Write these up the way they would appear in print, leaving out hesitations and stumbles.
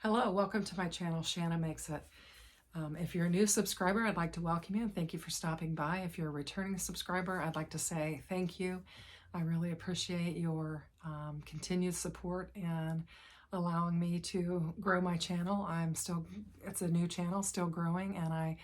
Hello, welcome to my channel, Shanna Makes It. If you're a new subscriber, I'd like to welcome you and thank you for stopping by. If you're a returning subscriber, I'd like to say thank you. I really appreciate your continued support and allowing me to grow my channel. It's a new channel, still growing, and I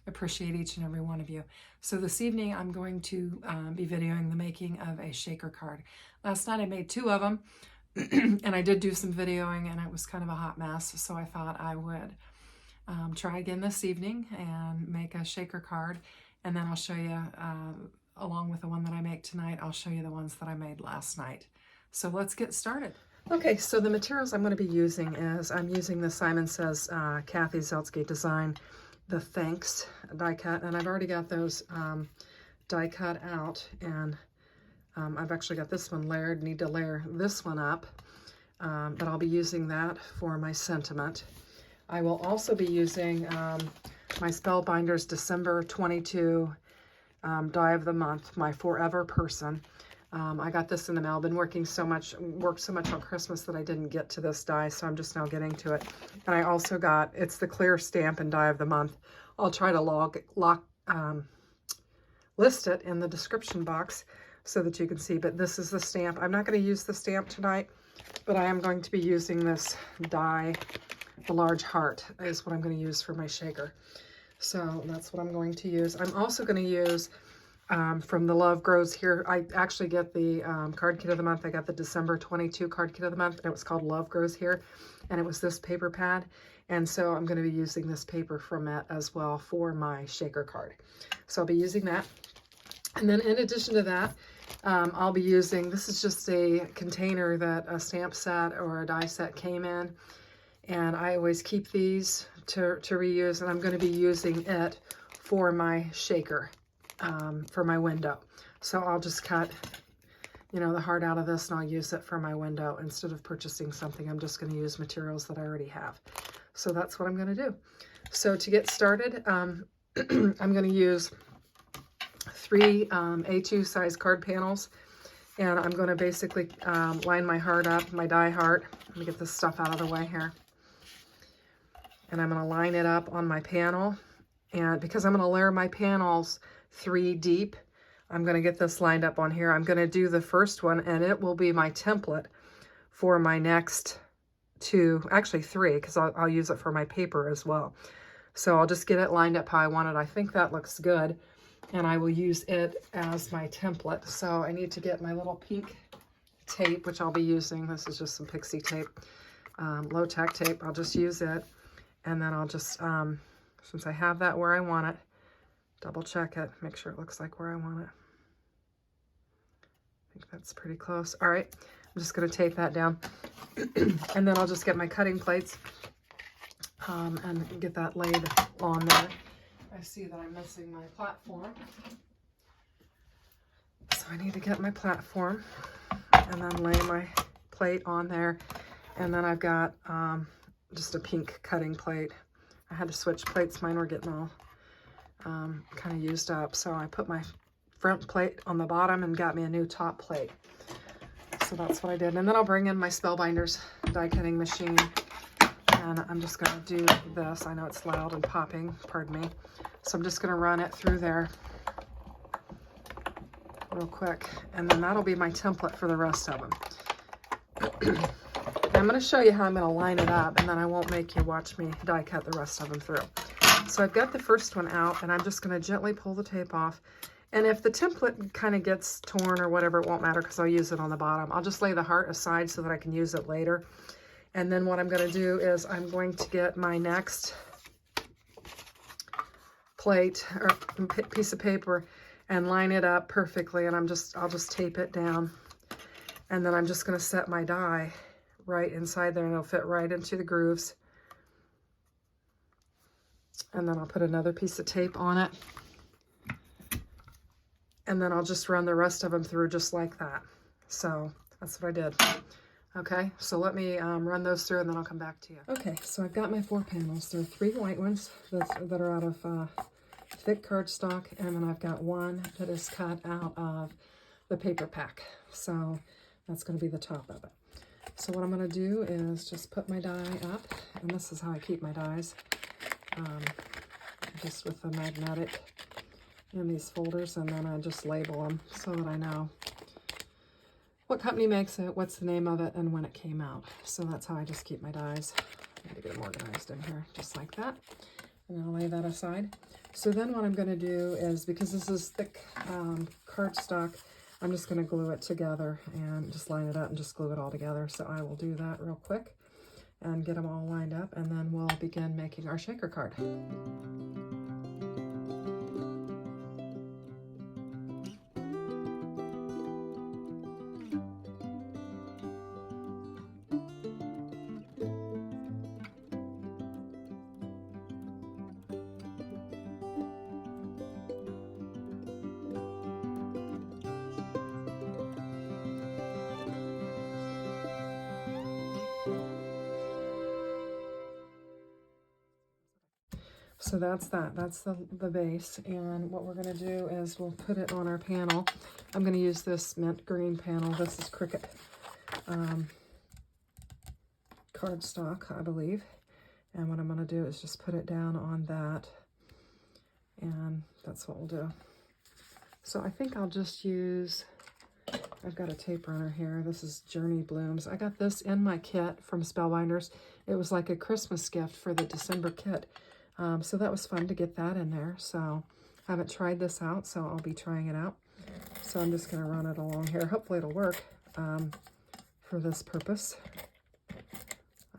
appreciate each and every one of you. So this evening, I'm going to be videoing the making of a shaker card. Last night I made 2 of them. And I did do some videoing and it was kind of a hot mess, so I thought I would try again this evening and make a shaker card, and then I'll show you, along with the one that I make tonight, I'll show you the ones that I made last night. So let's get started. Okay, so the materials I'm going to be using is, I'm using the Simon Says Kathy Zeltsky design, the Thanks die cut, and I've already got those die cut out, and I've actually got this one layered, need to layer this one up, but I'll be using that for my sentiment. I will also be using my Spellbinders December 22 die of the month, my Forever Person. I got this in the mail. I've been worked so much on Christmas that I didn't get to this die, so I'm just now getting to it. And I also got, it's the clear stamp and die of the month. I'll try to list it in the description box so that you can see, but this is the stamp. I'm not going to use the stamp tonight, but I am going to be using this die. The large heart is what I'm going to use for my shaker. So that's what I'm going to use. I'm also going to use from the Love Grows Here. I actually get the card kit of the month. I got the December 22 card kit of the month, and it was called Love Grows Here, and it was this paper pad. And so I'm going to be using this paper from it as well for my shaker card. So I'll be using that. And then in addition to that, I'll be using, this is just a container that a stamp set or a die set came in. And I always keep these to reuse, and I'm going to be using it for my shaker, for my window. So I'll just cut, the heart out of this, and I'll use it for my window. Instead of purchasing something, I'm just going to use materials that I already have. So that's what I'm going to do. So to get started, I'm going to use 3 A2 size card panels, and I'm going to basically line my heart up, my die heart. Let me get this stuff out of the way here. And I'm going to line it up on my panel, and because I'm going to layer my panels 3 deep, I'm going to get this lined up on here. I'm going to do the first one, and it will be my template for my next 2, actually 3, because I'll use it for my paper as well. So I'll just get it lined up how I want it. I think that looks good, and I will use it as my template. So I need to get my little pink tape, which I'll be using. This is just some pixie tape, low-tack tape. I'll just use it. And then I'll just, since I have that where I want it, double check it, make sure it looks like where I want it. I think that's pretty close. All right, I'm just going to tape that down. And then I'll just get my cutting plates and get that laid on there. I see that I'm missing my platform. So I need to get my platform and then lay my plate on there. And then I've got just a pink cutting plate. I had to switch plates. Mine were getting all kind of used up. So I put my front plate on the bottom and got me a new top plate. So that's what I did. And then I'll bring in my Spellbinders die cutting machine. And I'm just going to do this. I know it's loud and popping, pardon me. So I'm just going to run it through there real quick. And then that'll be my template for the rest of them. I'm going to show you how I'm going to line it up, and then I won't make you watch me die cut the rest of them through. So I've got the first one out, and I'm just going to gently pull the tape off. And if the template kind of gets torn or whatever, it won't matter because I'll use it on the bottom. I'll just lay the heart aside so that I can use it later. And then what I'm going to do is I'm going to get my next plate or piece of paper and line it up perfectly, and I'll just tape it down. And then I'm just going to set my die right inside there, and it'll fit right into the grooves. And then I'll put another piece of tape on it, and then I'll just run the rest of them through just like that. So that's what I did. Okay, so let me run those through, and then I'll come back to you. Okay, so I've got my 4 panels. There are 3 white ones that are out of thick cardstock, and then I've got 1 that is cut out of the paper pack. So that's going to be the top of it. So what I'm going to do is just put my die up, and this is how I keep my dies, just with the magnetic in these folders, and then I just label them so that I know what company makes it, what's the name of it, and when it came out. So that's how I just keep my dies. I need to get them organized in here, just like that. And I'll lay that aside. So then what I'm going to do is, because this is thick cardstock, I'm just going to glue it together and just line it up and just glue it all together. So I will do that real quick and get them all lined up, and then we'll begin making our shaker card. So that's that. That's the base. And what we're going to do is we'll put it on our panel. I'm going to use this mint green panel. This is Cricut cardstock, I believe. And what I'm going to do is just put it down on that. And that's what we'll do. So I think I'll just use, I've got a tape runner here. This is Journey Blooms. I got this in my kit from Spellbinders. It was like a Christmas gift for the December kit. So that was fun to get that in there. So I haven't tried this out, so I'll be trying it out. So I'm just going to run it along here. Hopefully it'll work for this purpose.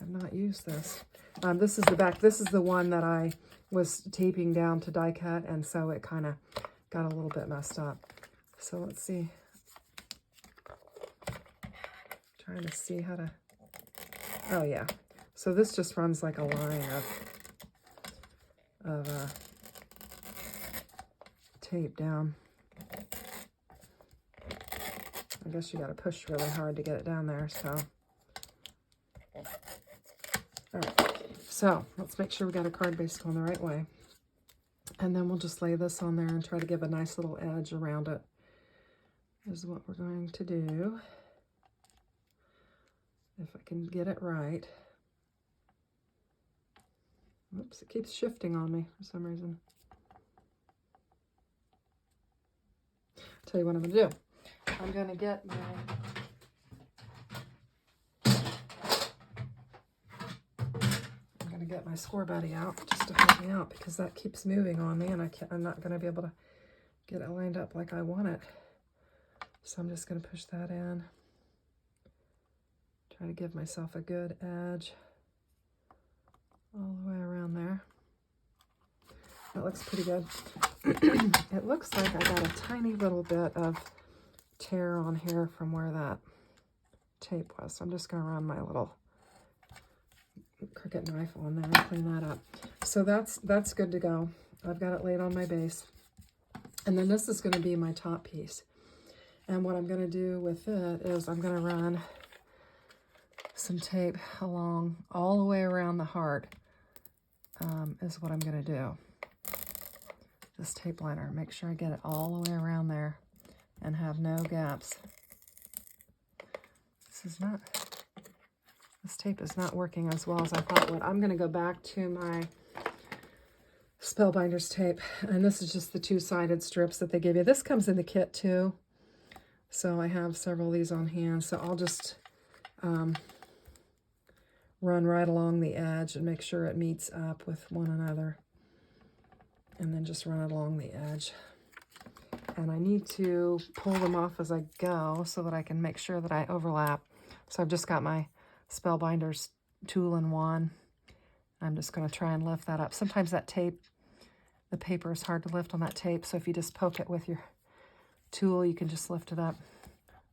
I've not used this. This is the back. This is the one that I was taping down to die cut, and so it kind of got a little bit messed up. So let's see. Trying to see how to, oh yeah. So this just runs like a line of tape down. I guess you got to push really hard to get it down there. So, all right. So let's make sure we got our card base going the right way, and then we'll just lay this on there and try to give a nice little edge around it. Is what we're going to do. If I can get it right. Oops, it keeps shifting on me for some reason. I'll tell you what I'm going to do. I'm going to get my score buddy out just to help me out, because that keeps moving on me, and I'm not going to be able to get it lined up like I want it. So I'm just going to push that in. Try to give myself a good edge all the way around there. That looks pretty good. It looks like I got a tiny little bit of tear on here from where that tape was. So I'm just going to run my little Cricut knife on there and clean that up. So that's good to go. I've got it laid on my base. And then this is going to be my top piece. And what I'm going to do with it is I'm going to run some tape along all the way around the heart, is what I'm going to do. This tape liner, make sure I get it all the way around there and have no gaps. This tape is not working as well as I thought it would. I'm going to go back to my Spellbinders tape, and this is just the two-sided strips that they give you. This comes in the kit too, so I have several of these on hand. So I'll just run right along the edge and make sure it meets up with one another, and then just run it along the edge. And I need to pull them off as I go so that I can make sure that I overlap. So I've just got my Spellbinders tool-in-one. I'm just going to try and lift that up. Sometimes that tape, the paper is hard to lift on that tape, so if you just poke it with your tool, you can just lift it up.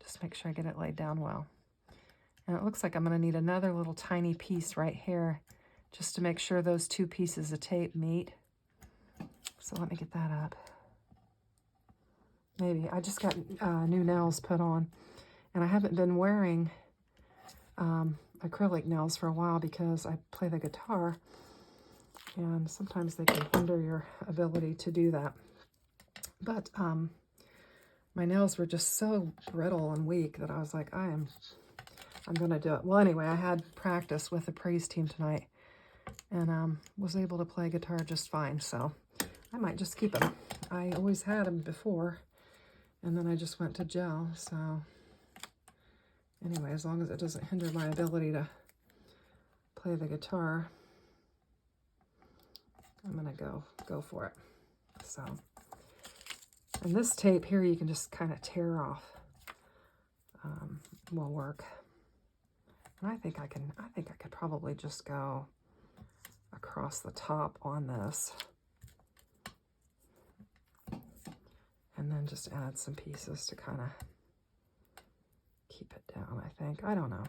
Just make sure I get it laid down well. And it looks like I'm going to need another little tiny piece right here just to make sure those two pieces of tape meet. So let me get that up. Maybe. I just got new nails put on, and I haven't been wearing acrylic nails for a while because I play the guitar, and sometimes they can hinder your ability to do that. But my nails were just so brittle and weak that I was like, I am I'm going to do it. Well, anyway, I had practice with the praise team tonight and was able to play guitar just fine. So I might just keep them. I always had them before, and then I just went to gel. So anyway, as long as it doesn't hinder my ability to play the guitar, I'm going to go for it. So, and this tape here, you can just kind of tear off. Will work. And I think I could probably just go across the top on this. And then just add some pieces to kind of keep it down, I think. I don't know.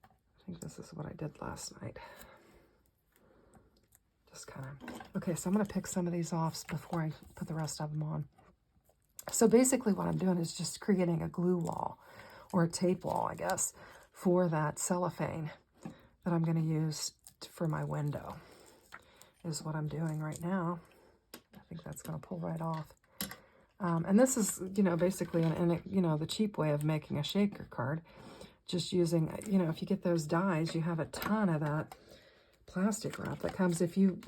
I think this is what I did last night. Just kind of, okay, so I'm going to pick some of these off before I put the rest of them on. So basically what I'm doing is just creating a glue wall, or a tape wall, I guess, for that cellophane that I'm going to use for my window, is what I'm doing right now. I think that's going to pull right off. And this is, you know, basically, the cheap way of making a shaker card. Just using, if you get those dies, you have a ton of that plastic wrap that comes. If you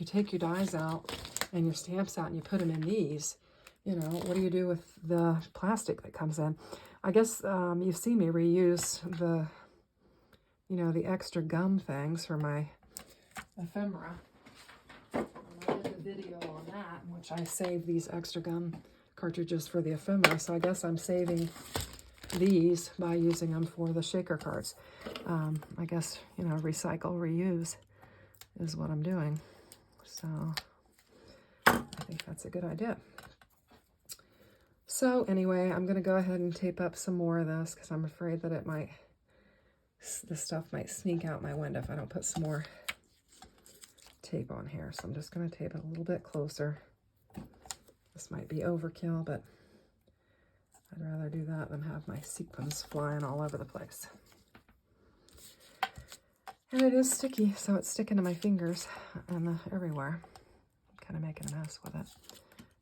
take your dies out and your stamps out and you put them in these, what do you do with the plastic that comes in? I guess you've seen me reuse the extra gum things for my ephemera. And I did a video on that, in which I saved these extra gum cartridges for the ephemera. So I guess I'm saving these by using them for the shaker cards. I guess, recycle, reuse is what I'm doing. So I think that's a good idea. So anyway, I'm going to go ahead and tape up some more of this because I'm afraid that the stuff might sneak out my window if I don't put some more tape on here. So I'm just going to tape it a little bit closer. This might be overkill, but I'd rather do that than have my sequins flying all over the place. And it is sticky, so it's sticking to my fingers and everywhere. I'm kind of making a mess with it.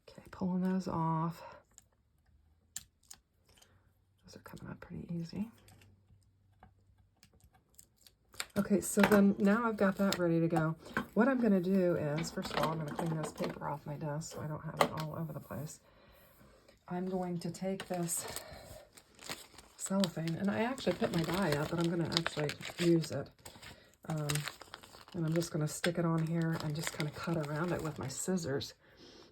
Okay, pulling those off. Those are coming up pretty easy. Okay, so then now I've got that ready to go. What I'm going to do is, first of all, I'm going to clean this paper off my desk so I don't have it all over the place. I'm going to take this cellophane, and I actually put my die up, but I'm going to actually use it. And I'm just going to stick it on here and just kind of cut around it with my scissors.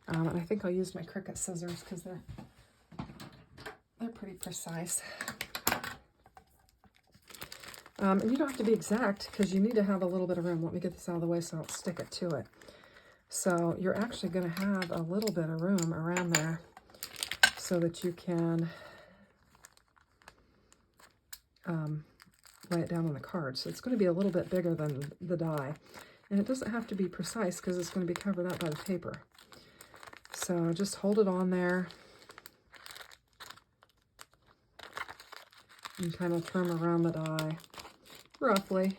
And I think I'll use my Cricut scissors because they're pretty precise. And you don't have to be exact because you need to have a little bit of room. Let me get this out of the way so I don't stick it to it. So you're actually going to have a little bit of room around there so that you can lay it down on the card. So it's going to be a little bit bigger than the die. And it doesn't have to be precise because it's going to be covered up by the paper. So just hold it on there and kind of trim around the die, roughly.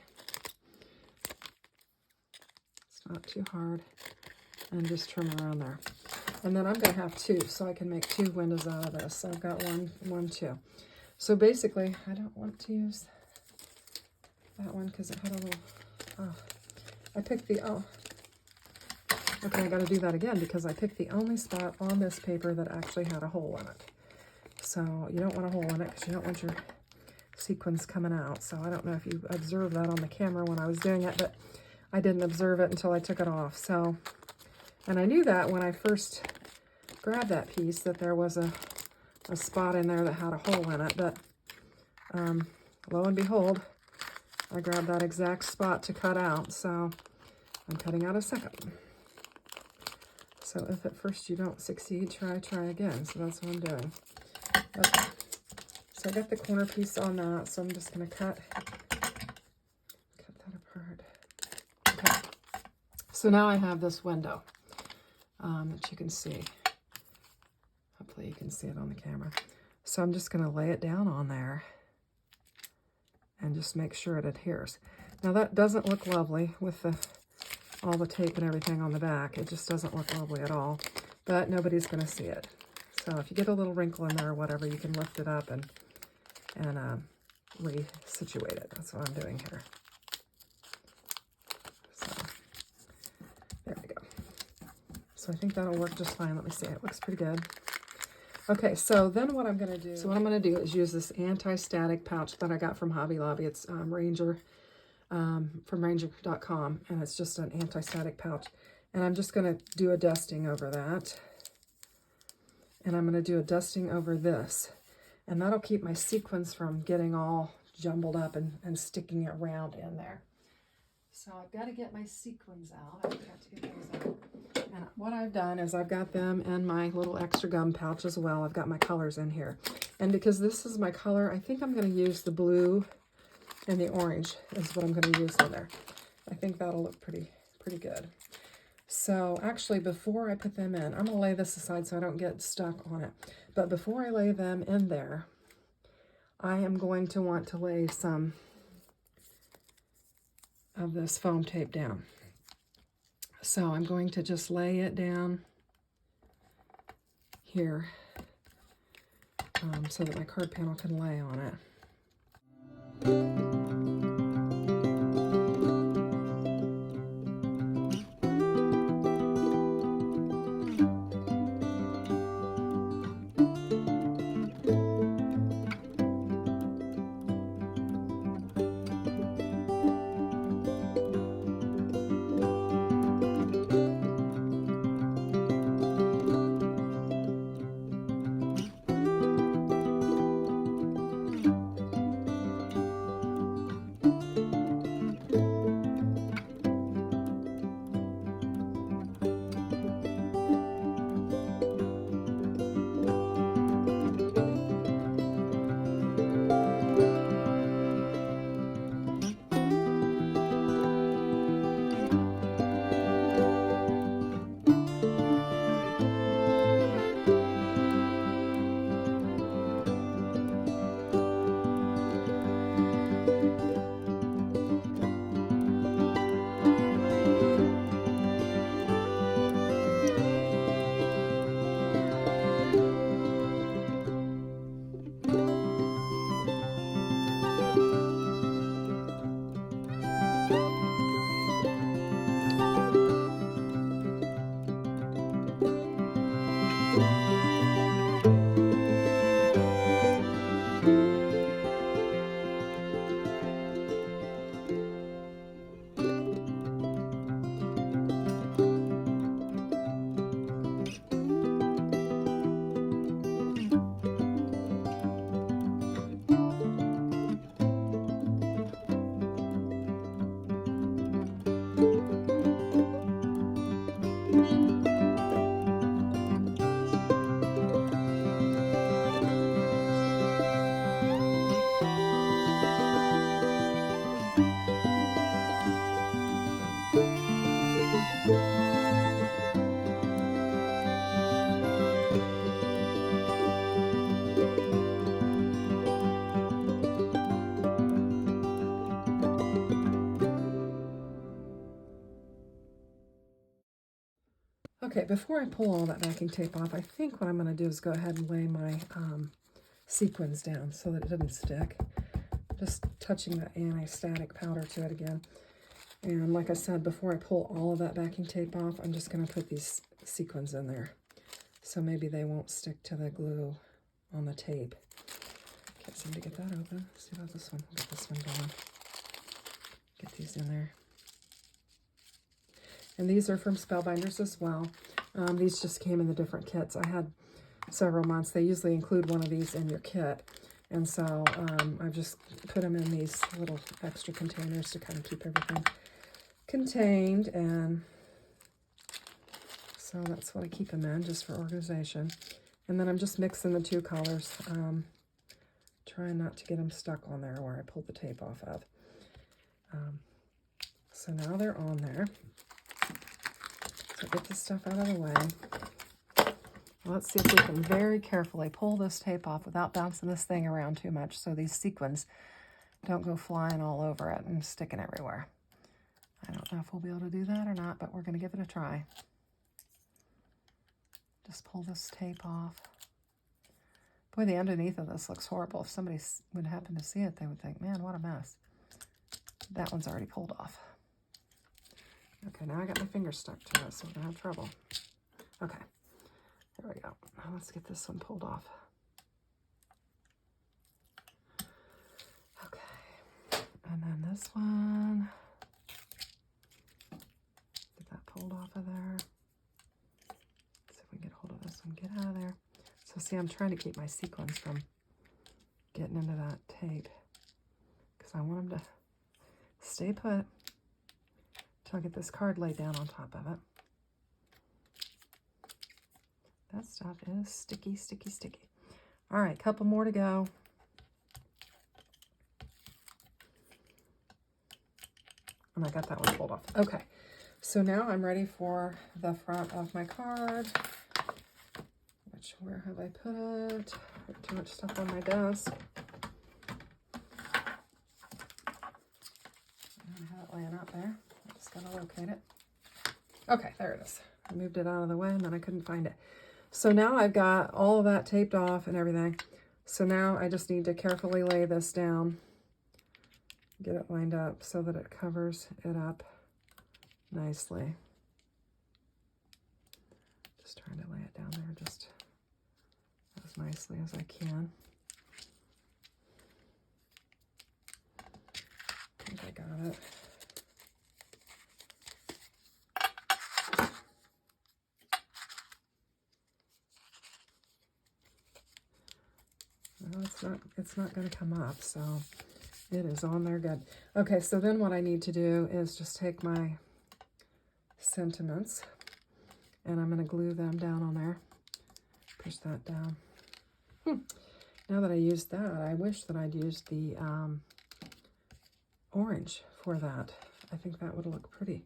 It's not too hard. And just trim around there. And then I'm going to have two, so I can make two windows out of this. So I've got one, two. So basically, I don't want to use that one because it had a little, I picked the, okay, I got to do that again because I picked the only spot on this paper that actually had a hole in it. So you don't want a hole in it because you don't want your sequins coming out. So I don't know if you observed that on the camera when I was doing it, but I didn't observe it until I took it off. So, and I knew that when I first grabbed that piece that there was a spot in there that had a hole in it, but lo and behold, I grabbed that exact spot to cut out, so I'm cutting out a second one. So if at first you don't succeed, try again. So that's what I'm doing. Okay. So I got the corner piece on that, so I'm just going to cut that apart. Okay. So now I have this window that you can see. Hopefully you can see it on the camera. So I'm just going to lay it down on there and just make sure it adheres. Now that doesn't look lovely with all the tape and everything on the back. It just doesn't look lovely at all, but nobody's going to see it. So if you get a little wrinkle in there or whatever, you can lift it up and resituate it. That's what I'm doing here. So there we go. So I think that'll work just fine. Let me see. It looks pretty good. Okay, so then what I'm going to do, is use this anti-static pouch that I got from Hobby Lobby. It's Ranger, from Ranger.com, and it's just an anti-static pouch. And I'm just going to do a dusting over that. And I'm going to do a dusting over this. And that'll keep my sequins from getting all jumbled up and sticking around in there. So I've got to get my sequins out. I've got to get those out. And what I've done is I've got them in my little extra gum pouch as well. I've got my colors in here. And because this is my color, I think I'm going to use the blue and the orange is what I'm going to use in there. I think that'll look pretty good. So actually, before I put them in, I'm going to lay this aside so I don't get stuck on it. But before I lay them in there, I am going to want to lay some of this foam tape down. So I'm going to just lay it down here so that my card panel can lay on it. Okay, before I pull all that backing tape off, I think what I'm going to do is go ahead and lay my sequins down so that it doesn't stick. Just touching that anti-static powder to it again. And like I said, before I pull all of that backing tape off, I'm just going to put these sequins in there. So maybe they won't stick to the glue on the tape. Can't seem to get that open. Let's see about this one. We'll get this one going. Get these in there. And these are from Spellbinders as well. These just came in the different kits. I had several months. They usually include one of these in your kit. And so I've just put them in these little extra containers to kind of keep everything contained. And so that's what I keep them in, just for organization. And then I'm just mixing the two colors, trying not to get them stuck on there where I pulled the tape off of. So now they're on there. So get this stuff out of the way. Let's see if we can very carefully pull this tape off without bouncing this thing around too much so these sequins don't go flying all over it and sticking everywhere. I don't know if we'll be able to do that or not, but we're going to give it a try. Just pull this tape off. Boy, the underneath of this looks horrible. If somebody would happen to see it, they would think, man, what a mess. That one's already pulled off. Okay, now I got my finger stuck to it, so we're going to have trouble. Okay, there we go. Now let's get this one pulled off. Okay, and then this one. Get that pulled off of there. See if we can get hold of this one. Get out of there. So see, I'm trying to keep my sequins from getting into that tape because I want them to stay put until I get this card laid down on top of it. That stuff is sticky, sticky, sticky. All right, couple more to go. And I got that one pulled off. Okay, so now I'm ready for the front of my card. Where have I put it? I have too much stuff on my desk. I don't have it laying out there. I just gotta locate it. Okay, there it is. I moved it out of the way and then I couldn't find it. So now I've got all of that taped off and everything. So now I just need to carefully lay this down, get it lined up so that it covers it up nicely. Just trying to lay it down there just as nicely as I can. I think I got it. Well, it's not going to come up, so it is on there good. Okay, so then what I need to do is just take my sentiments and I'm going to glue them down on there. Push that down. Now that I used that, I wish that I'd used the orange for that. I think that would look pretty.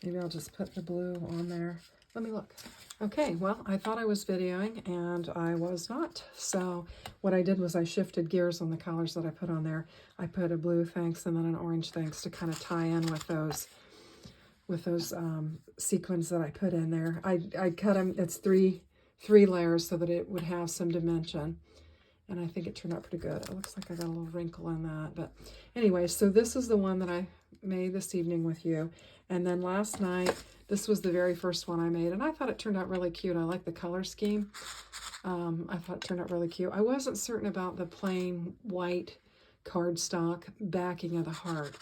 Maybe I'll just put the blue on there. Let me look. Okay, well, I thought I was videoing and I was not. So what I did was I shifted gears on the colors that I put on there. I put a blue thanks and then an orange thanks to kind of tie in with those sequins that I put in there. I cut them, it's three layers so that it would have some dimension. And I think it turned out pretty good. It looks like I got a little wrinkle in that. But anyway, so this is the one that I made this evening with you. And then last night, this was the very first one I made. And I thought it turned out really cute. I like the color scheme. I thought it turned out really cute. I wasn't certain about the plain white cardstock backing of the heart.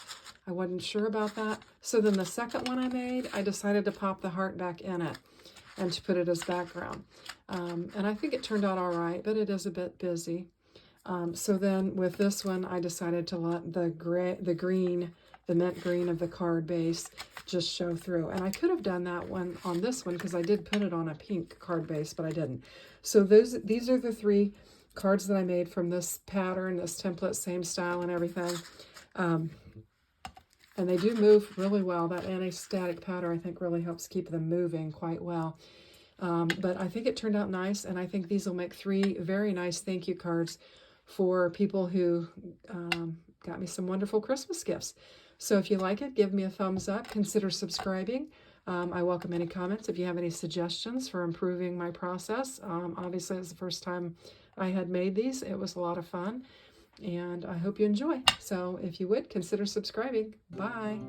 I wasn't sure about that. So then the second one I made, I decided to pop the heart back in it and to put it as background. And I think it turned out all right, but it is a bit busy. So then with this one, I decided to let the mint green of the card base just show through. And I could have done that one on this one because I did put it on a pink card base, but I didn't. So these are the 3 cards that I made from this pattern, this template, same style and everything. And they do move really well. That anti-static powder, I think, really helps keep them moving quite well. But I think it turned out nice, and I think these will make 3 very nice thank you cards for people who got me some wonderful Christmas gifts. So if you like it, give me a thumbs up. Consider subscribing. I welcome any comments. If you have any suggestions for improving my process. Obviously, it's the first time I had made these. It was a lot of fun. And I hope you enjoy. So if you would, consider subscribing. Bye.